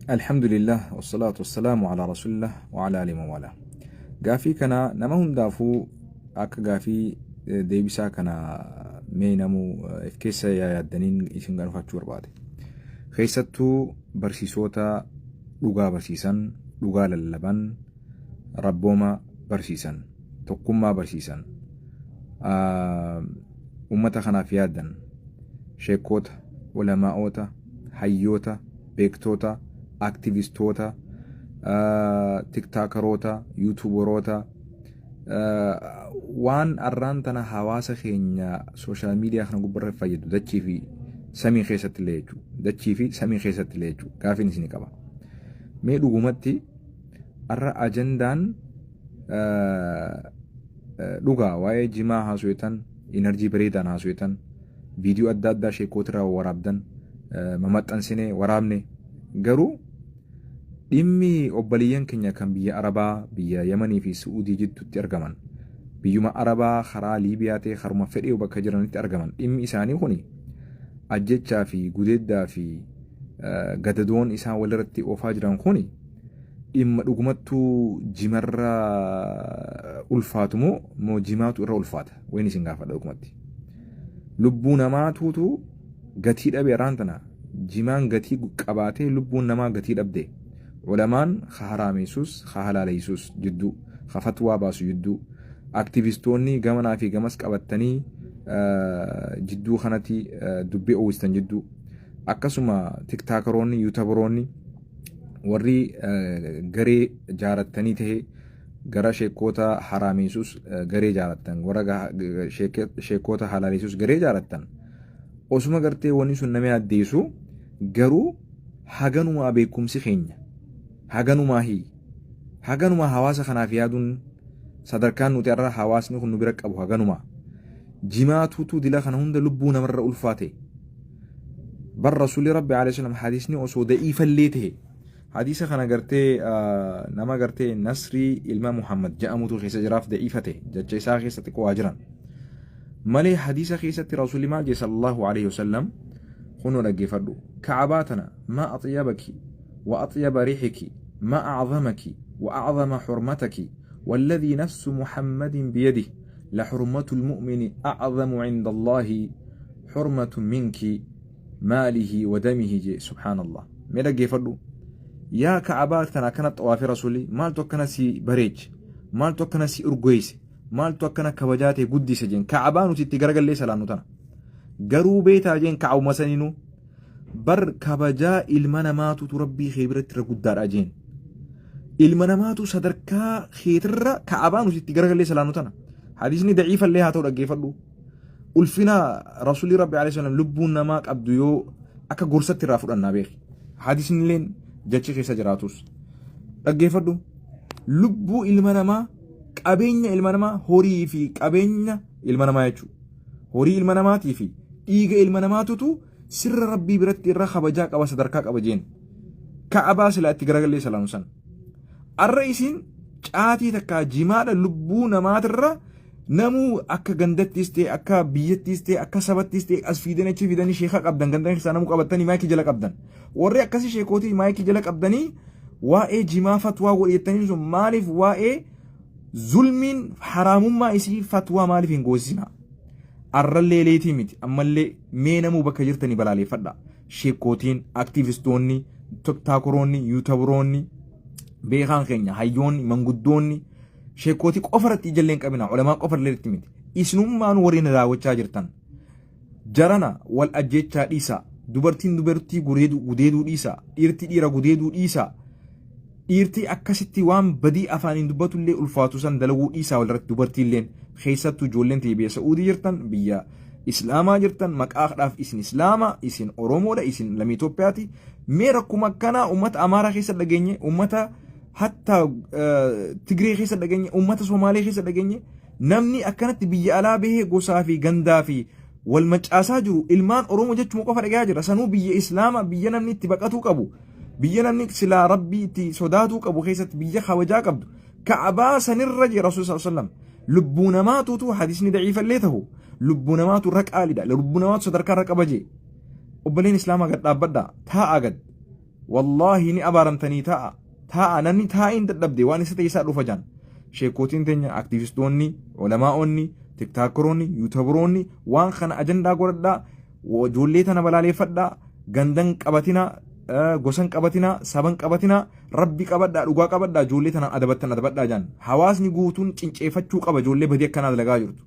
الحمد لله والصلاة والسلام على رسول الله وعلى آله ومن قافي كنا نمهم دافو أك قافي ديبسا كنا مينمو إفكيسا يا دنين إسم غرفة شور بعد خيستو برسيسوتا لغا برسيسان لغا للبن ربوما برسيسان تقوما برسيسان أمتا خنا في يدن شيكوتا علماءوتا حيوتا بيكتوتا aktivistoota tiktaakeroota yuutuubaroota waan arraan tana hawaasa keenya sooshaal miidiyaa kana gubbarra fayyadu dachii fi samii keessatti illee jechuudha. Gaafiin isin qaba. Mee dhugumatti arra ajandaan dhugaa waa'ee jimaa haaswetan enerjii bareedaan haaswetan viidiyoo adda addaa sheekootirraa waraabdan mamaxxansinee waraabne garuu dhimmi obboleeyyan keenya kan biyya Arabaa biyya Yemanii fi Suudii jidduutti argaman biyyuma Arabaa karaa Liibiyaa ta'e haruma fedhee bakka jiranitti argaman dhimmi isaanii kuni ajjechaa fi gudeeddaa fi gadadoon isaan walirratti oofaa jiran kuni dhimma dhugumattuu jimarra ulfaatu moo jimaatu irra ulfaata wayin isin gaafadha dhugumatti lubbuu namaatuutu gatii dhabe raantana jimaan gatii qabaatee lubbuun namaa gatii dhabde ulamaan khaharameesus khahalaleesus jiddu khafatwaa baasu jiddu aktivistoonni gamanaa fi gamas qabatanii jiddu kanati dubbii owistan jiddu akkasuma tiktaakeroonni yuutuubaroonni warri garee jaaratanii ta'e gara sheekota harameesus garee jaarattan warra sheekota halaleesus garee jaarattan osuma gartee wanni sun nama addeessu garuu haganumaa beekumsi keenya haganumaa hawaasa kanaaf yaaduun sadarkaan nuti irra hawaasni kun nu bira qabu haganumaa jimaatuutu dila kana hunda lubbuu namarra ulfaate bar rasuuli rabbi alayhi salam hadiisni osoo da'iifallee ta'e hadiisa kana gartee nama gartee nasrii ilma muhammad ja'amutu keessa jiraaf da'iifate jecha isaa keessatti qowaa jiran malee hadiisa keessatti rasuuli maal jedhe sallallahu alayhi wasallam خنو نجفردو كعباتنا ما أطيبك وأطيب ريحك ما أعظمك وأعظم حرمتك والذي نفس محمد بيده لحرمة المؤمن أعظم عند الله حرمة منك ماله ودمه سبحان الله ماذا جفردو يا كعباتنا كانت طواف رسولي مال توكنا سي بريج مال توكنا سي أرجويس مال توكنا كوجاتي قدي سجن كعبانو تتجرج ليس لانو تنا garuu beetaa jeen ka'uma saninu bar kabajaa ilma namaatu rabbii khibratti irra guddaadha jeen ilma namaatu sadarkaa khiitirra ka'abaan usitti garagalee salaanu tana hadiisni daciifallee haa ta'u dhaggeeffadhu ulfina rasuulii rabbi alayhi salam lubbuun namaa qabdu yoo akka gorsatti irraa fudhannaa beeki hadiisni illeen jechi keessa jiraatus dhaggeeffadhu lubbuu ilma namaa qabeenya ilma namaa horii fi qabeenya ilma namaa jechuudha horii ilma namaatii fi dhiiga ilma namaatutu sirra rabbii biratti irra kabajaa qaba sadarkaa qaba jeen ka'abaa silaa itti garagalee salaanu san arra isin caatii takkaa jimaadha lubbuu namaatirra namuu akka gandattis ta'e akka biyyattis ta'e akka sabattis ta'e as fiidan achi fiidanii sheeka qabdan gandan keessaa namuu qabatanii maayikii jala qabdan warri akkasii sheekootii maayikii jala qabdanii waa'ee jimaa fatwaa godheettanii sun maaliif waa'ee zulmiin haraamummaa isii fatwaa maaliif hin goosisina arrallee leetii miti ammallee mee namuu bakka jirtanii balaaleeffadha sheekootiin aktivistoonni tiktaakeroonni yuutuubaroonni beekaan keenya hayyoonni manguddoonni sheekootii qofarratti ijalleen qabina ulamaa qofarratti miti isinummaan warri na daawwachaa jirtan jarana wal ajjechaa dhiisa dubartiin dubartii gudeeduu dhiisa dhiirti dhiira gudeeduu dhiisa dhiirti akkasitti waan badii afaaniin dubbatullee ulfaatu san dalaguu dhiisaa walirratti dubartiilleen keessattuu ijoolleen ta'e biyya Saa'udii jirtan biyya Islaamaa jirtan maqaadhaaf isin Islaama isin Oromoodha isin lammii Itoophiyaati mee rakkuma akkanaa uummata Amaaraa keessa dhageenye uummata hatta Tigree keessa dhageenye uummata Somaalee keessa dhageenye namni akkanatti biyya alaa bahee gosaa fi gandaa fi wal macaasaa jiru ilmaan Oromoo jechuma qofa dhagaa jira sanuu biyya Islaama biyya namni itti baqatuu qabu biyya namni silaa rabbii itti sodaatuu qabu keessatti biyya kabajaa qabdu ka'abaa sanirra jira rasuul sallallahu alaihi wasallam lubbuu namaatutu hadiisni daciifallee ta'u lubbuu namaatu irra qaalidha lubbuu namaatu sadarkaa irra qabaje obboleen islaamaa gad dhaabbadha taa'a gad والله ني أبارمتني تاء نني تاء دبدي واني ستيسا رفجان شيكوتين تنيا أكتيفيستوني علماءوني تكتاكروني يوتيوبروني وان خنا أجندا قردا وجوليتنا بلالي فدا غندن قبتنا غوسن قبتنا سبن قبتنا ربي قبدا دغا قبدا جوليتنا أدبتنا جان حواسني غوتون چنچيفچو قبا جولي بدي كنا دلغا جرت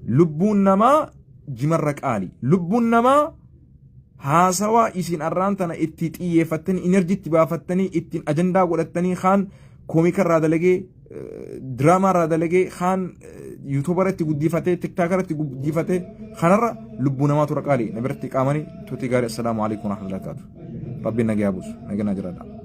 لبون نما جمرك آلي لبون نما هاسوا إسين أرانتنا اتتئيه فتني إنرجي تبافتني اتن أجندا قلتني خان كوميكر رادا لغي دراما رادا لغي خان يوتيوبرتي قديفته تيك تاكرتي قديفته خانرا لبونا ما ترقالي نبرتي قامني توتي غاري السلام عليكم ورحمة الله وبركاته ربي نجي أبوس نجي نجردا